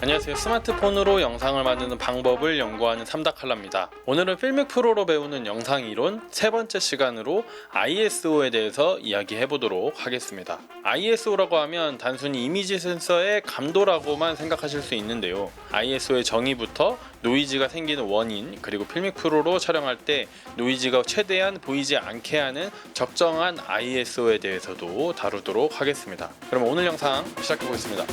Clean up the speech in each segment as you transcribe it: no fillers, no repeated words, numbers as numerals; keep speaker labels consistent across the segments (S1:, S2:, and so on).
S1: 안녕하세요. 스마트폰으로 영상을 만드는 방법을 연구하는 삼다칼라입니다. 오늘은 필믹 프로로 배우는 영상 이론 세 번째 시간으로 ISO에 대해서 이야기해 보도록 하겠습니다. ISO라고 하면 단순히 이미지 센서의 감도라고만 생각하실 수 있는데요. ISO의 정의부터 노이즈가 생기는 원인, 그리고 필믹 프로로 촬영할 때 노이즈가 최대한 보이지 않게 하는 적정한 ISO에 대해서도 다루도록 하겠습니다. 그럼 오늘 영상 시작해 보겠습니다.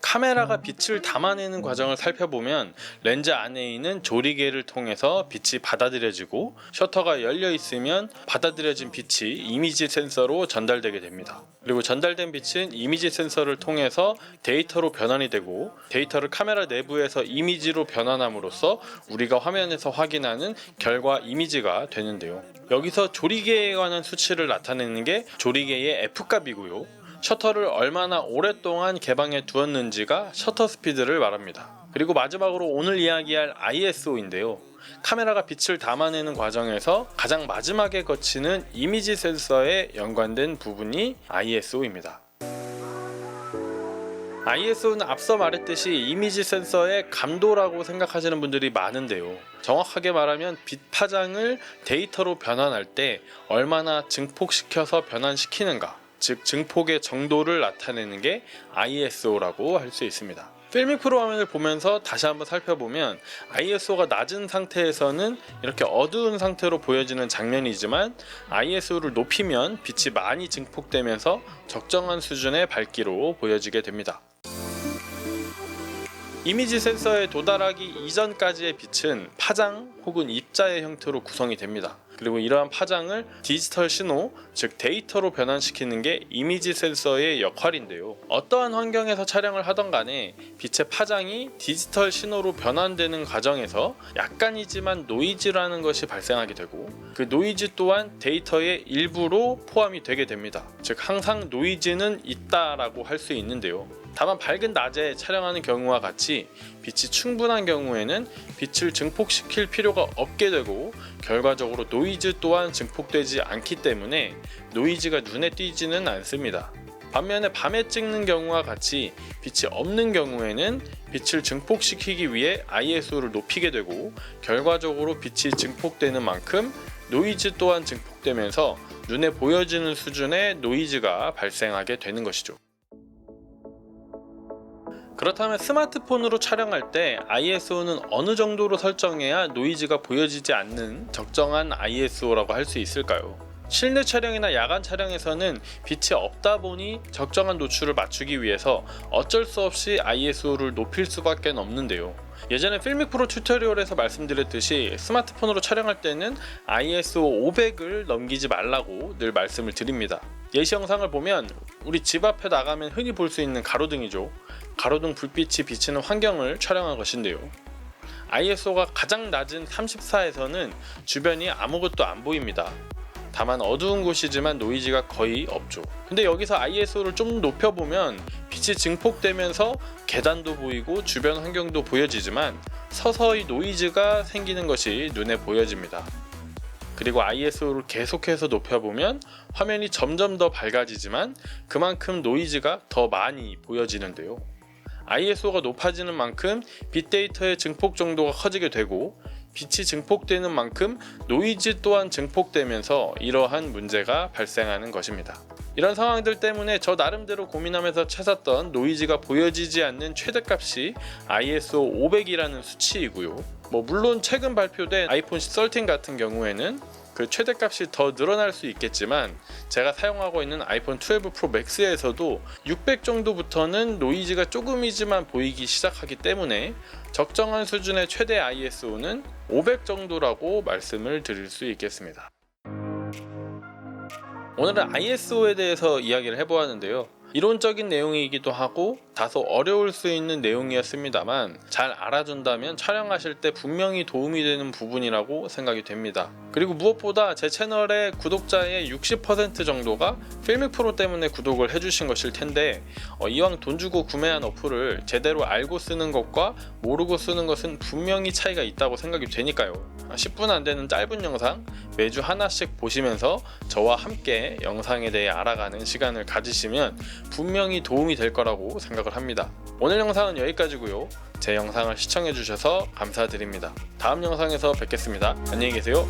S1: 카메라가 빛을 담아내는 과정을 살펴보면 렌즈 안에 있는 조리개를 통해서 빛이 받아들여지고 셔터가 열려 있으면 받아들여진 빛이 이미지 센서로 전달되게 됩니다. 그리고 전달된 빛은 이미지 센서를 통해서 데이터로 변환이 되고 데이터를 카메라 내부에서 이미지로 변환함으로써 우리가 화면에서 확인하는 결과 이미지가 되는데요. 여기서 조리개에 관한 수치를 나타내는 게 조리개의 F값이고요. 셔터를 얼마나 오랫동안 개방해 두었는지가 셔터 스피드를 말합니다. 그리고 마지막으로 오늘 이야기할 ISO인데요. 카메라가 빛을 담아내는 과정에서 가장 마지막에 거치는 이미지 센서에 연관된 부분이 ISO입니다. ISO는 앞서 말했듯이 이미지 센서의 감도라고 생각하시는 분들이 많은데요. 정확하게 말하면 빛 파장을 데이터로 변환할 때 얼마나 증폭시켜서 변환시키는가, 즉 증폭의 정도를 나타내는 게 ISO라고 할 수 있습니다. 필믹 프로 화면을 보면서 다시 한번 살펴보면 ISO가 낮은 상태에서는 이렇게 어두운 상태로 보여지는 장면이지만 ISO를 높이면 빛이 많이 증폭되면서 적정한 수준의 밝기로 보여지게 됩니다. 이미지 센서에 도달하기 이전까지의 빛은 파장 혹은 입자의 형태로 구성이 됩니다. 그리고 이러한 파장을 디지털 신호, 즉 데이터로 변환시키는 게 이미지 센서의 역할인데요. 어떠한 환경에서 촬영을 하던 간에 빛의 파장이 디지털 신호로 변환되는 과정에서 약간이지만 노이즈라는 것이 발생하게 되고 그 노이즈 또한 데이터의 일부로 포함이 되게 됩니다. 즉 항상 노이즈는 있다라고 할 수 있는데요. 다만 밝은 낮에 촬영하는 경우와 같이 빛이 충분한 경우에는 빛을 증폭시킬 필요가 없게 되고 결과적으로 노이즈 또한 증폭되지 않기 때문에 노이즈가 눈에 띄지는 않습니다. 반면에 밤에 찍는 경우와 같이 빛이 없는 경우에는 빛을 증폭시키기 위해 ISO를 높이게 되고 결과적으로 빛이 증폭되는 만큼 노이즈 또한 증폭되면서 눈에 보여지는 수준의 노이즈가 발생하게 되는 것이죠. 그렇다면 스마트폰으로 촬영할 때 ISO는 어느 정도로 설정해야 노이즈가 보여지지 않는 적정한 ISO라고 할 수 있을까요? 실내 촬영이나 야간 촬영에서는 빛이 없다 보니 적정한 노출을 맞추기 위해서 어쩔 수 없이 ISO를 높일 수밖에 없는데요. 예전에 필믹 프로 튜토리얼에서 말씀드렸듯이 스마트폰으로 촬영할 때는 ISO 500을 넘기지 말라고 늘 말씀을 드립니다. 예시 영상을 보면 우리 집 앞에 나가면 흔히 볼 수 있는 가로등이죠. 가로등 불빛이 비치는 환경을 촬영한 것인데요. ISO가 가장 낮은 34에서는 주변이 아무것도 안 보입니다. 다만 어두운 곳이지만 노이즈가 거의 없죠. 근데 여기서 ISO를 좀 높여보면 빛이 증폭되면서 계단도 보이고 주변 환경도 보여지지만 서서히 노이즈가 생기는 것이 눈에 보여집니다. 그리고 ISO를 계속해서 높여보면 화면이 점점 더 밝아지지만 그만큼 노이즈가 더 많이 보여지는데요. ISO가 높아지는 만큼 빅데이터의 증폭 정도가 커지게 되고 빛이 증폭되는 만큼 노이즈 또한 증폭되면서 이러한 문제가 발생하는 것입니다. 이런 상황들 때문에 저 나름대로 고민하면서 찾았던 노이즈가 보여지지 않는 최대값이 ISO 500이라는 수치이고요. 물론 최근 발표된 아이폰 13 같은 경우에는 그 최대값이 더 늘어날 수 있겠지만 제가 사용하고 있는 아이폰 12 프로 맥스에서도 600 정도부터는 노이즈가 조금이지만 보이기 시작하기 때문에 적정한 수준의 최대 ISO는 500 정도라고 말씀을 드릴 수 있겠습니다. 오늘은 ISO에 대해서 이야기를 해보았는데요. 이론적인 내용이기도 하고 다소 어려울 수 있는 내용이었습니다만 잘 알아둔다면 촬영하실 때 분명히 도움이 되는 부분이라고 생각이 됩니다. 그리고 무엇보다 제 채널의 구독자의 60% 정도가 필믹 프로 때문에 구독을 해주신 것일 텐데 이왕 돈 주고 구매한 어플을 제대로 알고 쓰는 것과 모르고 쓰는 것은 분명히 차이가 있다고 생각이 되니까요. 10분 안 되는 짧은 영상 매주 하나씩 보시면서 저와 함께 영상에 대해 알아가는 시간을 가지시면 분명히 도움이 될 거라고 생각을 합니다. 오늘 영상은 여기까지고요. 제 영상을 시청해 주셔서 감사드립니다. 다음 영상에서 뵙겠습니다. 안녕히 계세요.